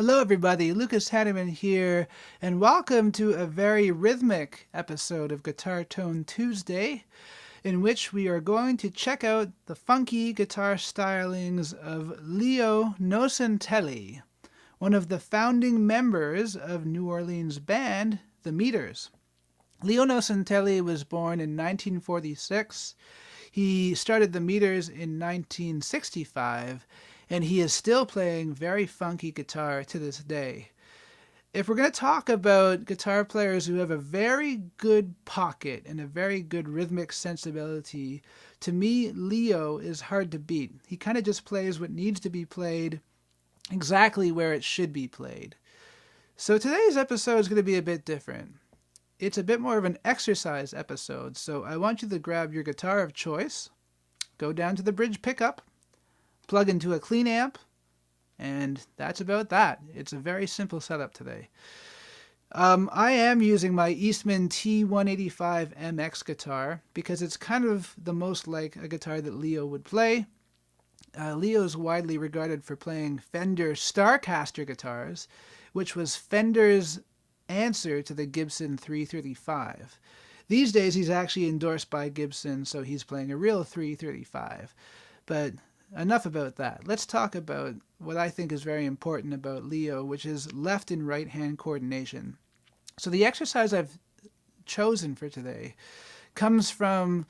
Hello everybody, Lucas Haneman here, and welcome to a very rhythmic episode of Guitar Tone Tuesday, in which we are going to check out the funky guitar stylings of Leo Nocentelli, one of the founding members of New Orleans band, The Meters. Leo Nocentelli was born in 1946. He started The Meters in 1965, and he is still playing very funky guitar to this day. If we're going to talk about guitar players who have a very good pocket and a very good rhythmic sensibility, to me, Leo is hard to beat. He kind of just plays what needs to be played exactly where it should be played. So today's episode is going to be a bit different. It's a bit more of an exercise episode, so I want you to grab your guitar of choice, go down to the bridge pickup, plug into a clean amp, and that's about that. It's a very simple setup today. I am using my Eastman T185 MX guitar because it's kind of the most like a guitar that Leo would play. Leo is widely regarded for playing Fender Starcaster guitars, which was Fender's answer to the Gibson 335. These days he's actually endorsed by Gibson, so he's playing a real 335. But enough about that. Let's talk about what I think is very important about Leo, which is left and right hand coordination. So the exercise I've chosen for today comes from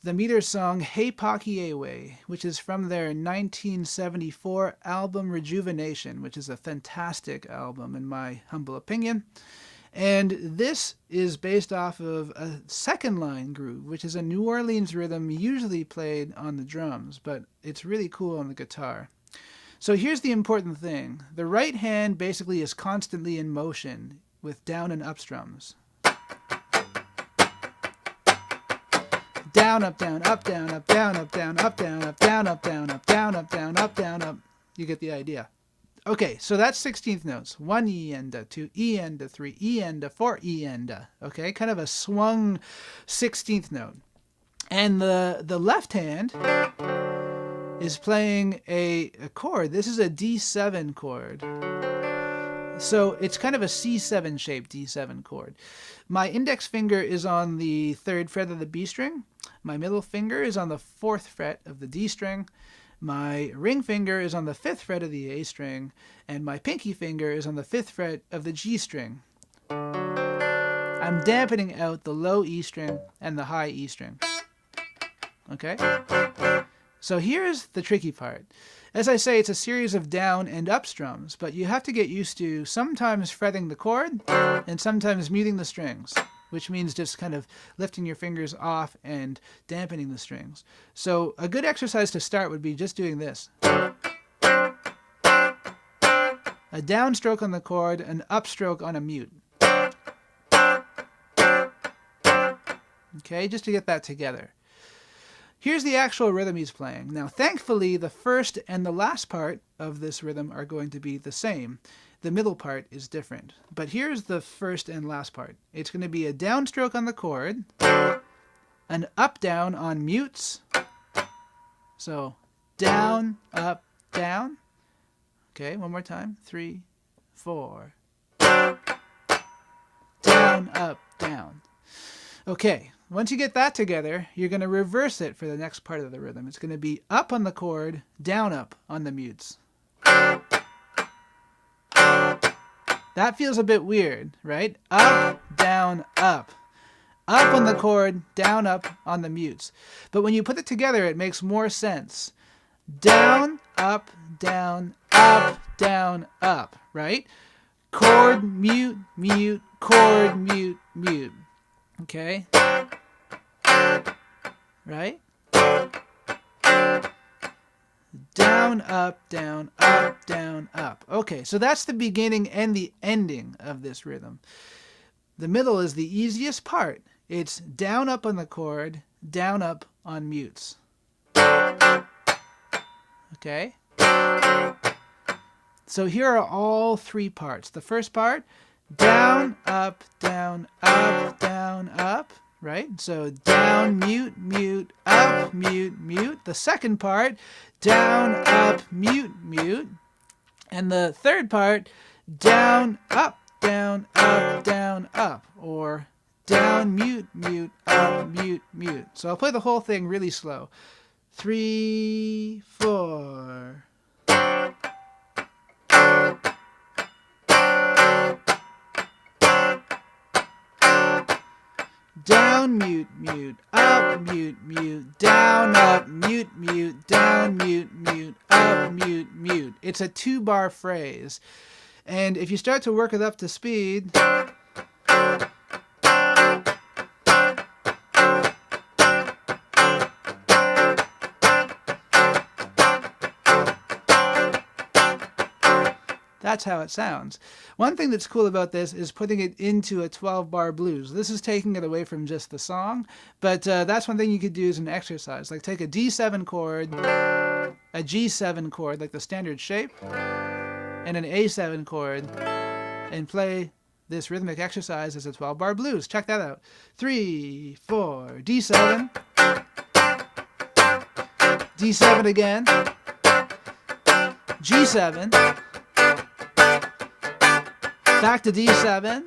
the Meters song Hey Pocky A-Way, which is from their 1974 album Rejuvenation, which is a fantastic album in my humble opinion. And this is based off of a second line groove, which is a New Orleans rhythm usually played on the drums, but it's really cool on the guitar. So here's the important thing. The right hand basically is constantly in motion with down and up strums. Down, up, down, up, down, up, down, up, down, up, down, up, down, up, down, up, down, up, down, up, down, up. You get the idea. Okay, so that's 16th notes. 1 E and a, 2 E and a, 3 E and a, 4 E and a. Okay, kind of a swung 16th note. And the left hand is playing a chord. This is a D7 chord. So it's kind of a C7 shaped D7 chord. My index finger is on the 3rd fret of the B string. My middle finger is on the 4th fret of the D string. My ring finger is on the 5th fret of the A string, and my pinky finger is on the 5th fret of the G string. I'm dampening out the low E string and the high E string. Okay? So here's the tricky part. As I say, it's a series of down and up strums, but you have to get used to sometimes fretting the chord and sometimes muting the strings, which means just kind of lifting your fingers off and dampening the strings. So a good exercise to start would be just doing this. A downstroke on the chord, an upstroke on a mute. Okay, just to get that together. Here's the actual rhythm he's playing. Now, thankfully, the first and the last part of this rhythm are going to be the same. The middle part is different. But here's the first and last part. It's going to be a downstroke on the chord, an up-down on mutes. So, down, up, down. Okay, one more time. 3, 4. Down, up, down. Okay, once you get that together, you're going to reverse it for the next part of the rhythm. It's going to be up on the chord, down, up on the mutes. That feels a bit weird, right? Up, down, up. Up on the chord, down, up on the mutes. But when you put it together, it makes more sense. Down, up, right? Chord, mute, mute, chord, mute, mute. Okay? Right? Down, up, down, up, down, up. Okay, so that's the beginning and the ending of this rhythm. The middle is the easiest part. It's down, up on the chord, down, up on mutes. Okay? So here are all 3 parts. The first part, down, up, right? So down, mute, mute, up, mute, mute. The second part, down, up, mute, mute. And the third part, down, up, down, up, down, up, or down, mute, mute, up, mute, mute. So I'll play the whole thing really slow. 3, 4. Down, mute, mute, up, mute, mute, down, up, mute, mute, down, mute, mute, up, mute, mute. It's a 2-bar phrase. And if you start to work it up to speed, that's how it sounds. One thing that's cool about this is putting it into a 12-bar blues. This is taking it away from just the song, but that's one thing you could do as an exercise. Like take a D7 chord, a G7 chord, like the standard shape, and an A7 chord, and play this rhythmic exercise as a 12-bar blues. Check that out. 3, 4, D7, D7 again, G7, back to D7,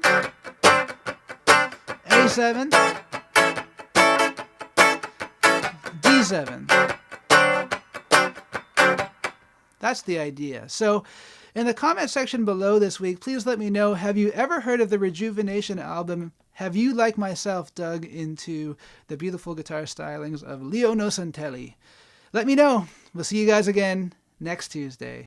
A7, D7. That's the idea. So in the comment section below this week, please let me know, have you ever heard of the Rejuvenation album? Have you, like myself, dug into the beautiful guitar stylings of Leo Nocentelli? Let me know. We'll see you guys again next Tuesday.